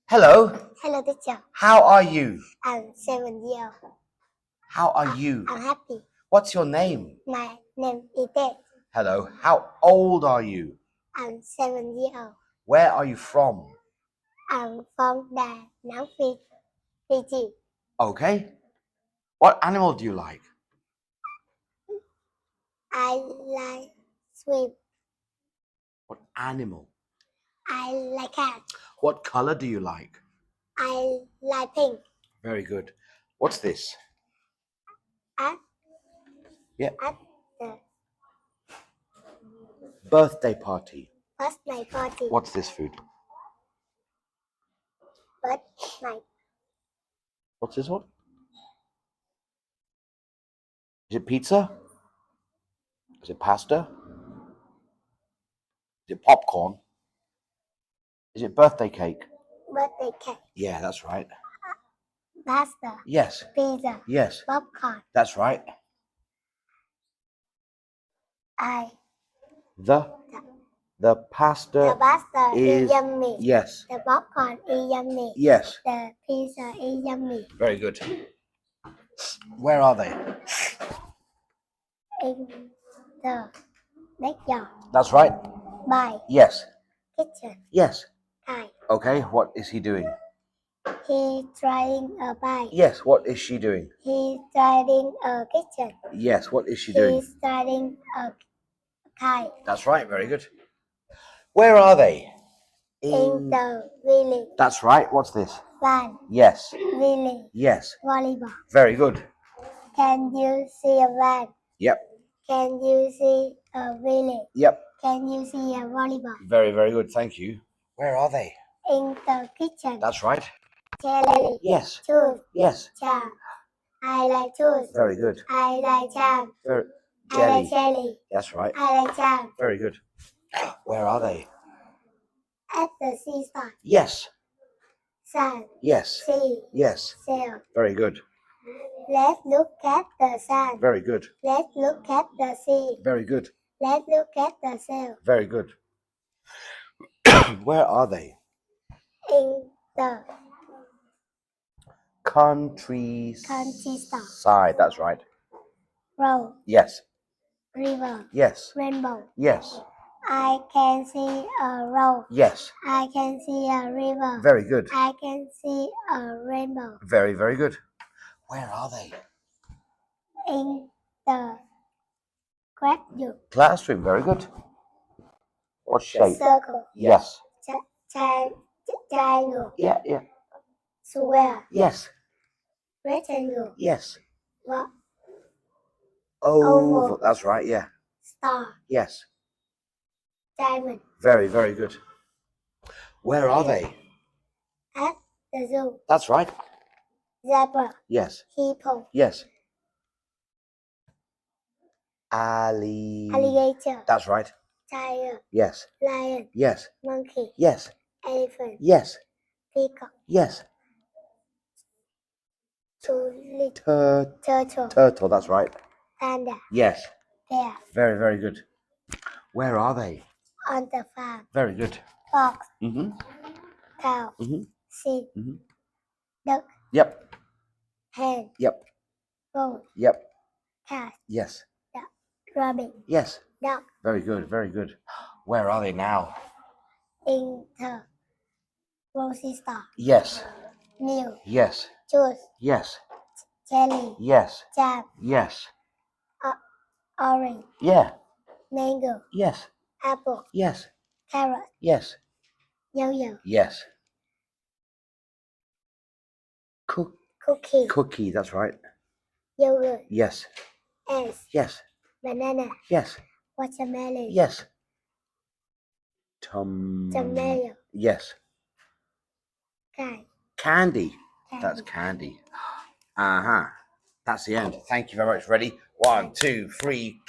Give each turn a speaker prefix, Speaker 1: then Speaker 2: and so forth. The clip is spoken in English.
Speaker 1: Hello.
Speaker 2: Hello, teacher.
Speaker 1: How are you?
Speaker 2: I'm 7 years old.
Speaker 1: How are you?
Speaker 2: I'm happy.
Speaker 1: What's your name?
Speaker 2: My name is Ted.
Speaker 1: Hello. How old are you?
Speaker 2: I'm 7 years old.
Speaker 1: Where are you from?
Speaker 2: I'm from Đà Nẵng, Fiji.
Speaker 1: Okay. What animal do you like?
Speaker 2: I like swim.
Speaker 1: What animal?
Speaker 2: I like cat.
Speaker 1: What color do you like?
Speaker 2: I like pink.
Speaker 1: Very good. What's this?
Speaker 2: At
Speaker 1: Yeah.
Speaker 2: the
Speaker 1: Birthday party.
Speaker 2: birthday party.
Speaker 1: What's this food?
Speaker 2: Birthday.
Speaker 1: What's this one? Is it pizza? Is it pasta? Is it popcorn? Is it birthday cake?
Speaker 2: Birthday cake.
Speaker 1: Yeah, that's right.
Speaker 2: Pasta.
Speaker 1: Yes.
Speaker 2: Pizza.
Speaker 1: Yes.
Speaker 2: Popcorn.
Speaker 1: That's right. The pasta.
Speaker 2: The pasta is yummy.
Speaker 1: Yes.
Speaker 2: The popcorn is yummy.
Speaker 1: Yes.
Speaker 2: The pizza is yummy.
Speaker 1: Very good. Where are they?
Speaker 2: In the backyard.
Speaker 1: That's right.
Speaker 2: By
Speaker 1: Yes.
Speaker 2: kitchen.
Speaker 1: Yes.
Speaker 2: Guy.
Speaker 1: Okay, what is he doing?
Speaker 2: He's trying a bike.
Speaker 1: Yes, what is she doing?
Speaker 2: He's driving a kitchen.
Speaker 1: Yes, what is she doing?
Speaker 2: He's driving a kite.
Speaker 1: That's right, very good. Where are they?
Speaker 2: In the village.
Speaker 1: That's right, what's this?
Speaker 2: Van.
Speaker 1: Yes.
Speaker 2: Village.
Speaker 1: Yes.
Speaker 2: Volleyball.
Speaker 1: Very good.
Speaker 2: Can you see a van?
Speaker 1: Yep.
Speaker 2: Can you see a village?
Speaker 1: Yep.
Speaker 2: Can you see a volleyball?
Speaker 1: Very, very good, thank you. Where are they?
Speaker 2: In the kitchen.
Speaker 1: That's right.
Speaker 2: Jelly.
Speaker 1: Yes.
Speaker 2: Juice.
Speaker 1: Yes.
Speaker 2: Jam. I like juice.
Speaker 1: Very good.
Speaker 2: I like jam.
Speaker 1: Very.
Speaker 2: I like jelly.
Speaker 1: That's right.
Speaker 2: I like jam.
Speaker 1: Very good. Where are they?
Speaker 2: At the seaside.
Speaker 1: Yes.
Speaker 2: Sun.
Speaker 1: Yes.
Speaker 2: Sea.
Speaker 1: Yes.
Speaker 2: Sail.
Speaker 1: Very good.
Speaker 2: Let's look at the sun.
Speaker 1: Very good.
Speaker 2: Let's look at the sea.
Speaker 1: Very good.
Speaker 2: Let's look at the sail.
Speaker 1: Very good. Where are they?
Speaker 2: In the
Speaker 1: countryside. That's right.
Speaker 2: road.
Speaker 1: Yes.
Speaker 2: River.
Speaker 1: Yes.
Speaker 2: Rainbow.
Speaker 1: Yes.
Speaker 2: I can see a road.
Speaker 1: Yes.
Speaker 2: I can see a river.
Speaker 1: Very good.
Speaker 2: I can see a rainbow.
Speaker 1: Very, very good. Where are they?
Speaker 2: In the
Speaker 1: classroom. Very good. What shape?
Speaker 2: Circle.
Speaker 1: Yes.
Speaker 2: Triangle.
Speaker 1: Yeah, yeah.
Speaker 2: Square.
Speaker 1: Yes.
Speaker 2: Rectangle.
Speaker 1: Yes.
Speaker 2: Oval.
Speaker 1: Oval. That's right, yeah.
Speaker 2: Star.
Speaker 1: Yes.
Speaker 2: Diamond.
Speaker 1: Very, very good. Where are they?
Speaker 2: At the zoo.
Speaker 1: That's right.
Speaker 2: Zebra.
Speaker 1: Yes.
Speaker 2: Hippo.
Speaker 1: Yes.
Speaker 2: Alligator.
Speaker 1: That's right.
Speaker 2: Tiger.
Speaker 1: Yes.
Speaker 2: Lion.
Speaker 1: Yes.
Speaker 2: Monkey.
Speaker 1: Yes.
Speaker 2: Elephant.
Speaker 1: Yes.
Speaker 2: Peacock.
Speaker 1: Yes.
Speaker 2: Tulip. Turtle.
Speaker 1: Turtle, that's right.
Speaker 2: Panda.
Speaker 1: Yes.
Speaker 2: Bear.
Speaker 1: Very, very good. Where are they?
Speaker 2: On the farm.
Speaker 1: Very good.
Speaker 2: Fox.
Speaker 1: Mm-hmm.
Speaker 2: Cow.
Speaker 1: Mm-hmm.
Speaker 2: Sheep.
Speaker 1: Mm-hmm.
Speaker 2: Duck.
Speaker 1: Yep.
Speaker 2: Hen.
Speaker 1: Yep.
Speaker 2: Goat.
Speaker 1: Yep.
Speaker 2: Cat.
Speaker 1: Yes.
Speaker 2: Duck. Rabbit.
Speaker 1: Yes.
Speaker 2: Dog.
Speaker 1: Very good, very good. Where are they now?
Speaker 2: In the grocery store.
Speaker 1: Yes.
Speaker 2: Milk.
Speaker 1: Yes.
Speaker 2: Juice.
Speaker 1: Yes.
Speaker 2: Jelly.
Speaker 1: Yes.
Speaker 2: Jam.
Speaker 1: Yes.
Speaker 2: Orange.
Speaker 1: Yeah.
Speaker 2: Mango.
Speaker 1: Yes.
Speaker 2: Apple.
Speaker 1: Yes.
Speaker 2: Carrot.
Speaker 1: Yes.
Speaker 2: Yo-yo.
Speaker 1: Yes.
Speaker 2: Cookie.
Speaker 1: Cookie, that's right.
Speaker 2: Yogurt.
Speaker 1: Yes.
Speaker 2: Eggs.
Speaker 1: Yes.
Speaker 2: Banana.
Speaker 1: Yes.
Speaker 2: Watermelon.
Speaker 1: Yes.
Speaker 2: Tomato.
Speaker 1: Yes.
Speaker 2: Candy.
Speaker 1: Candy. That's candy. Uh-huh. That's the end. Thank you very much. Ready? 1, 2, 3.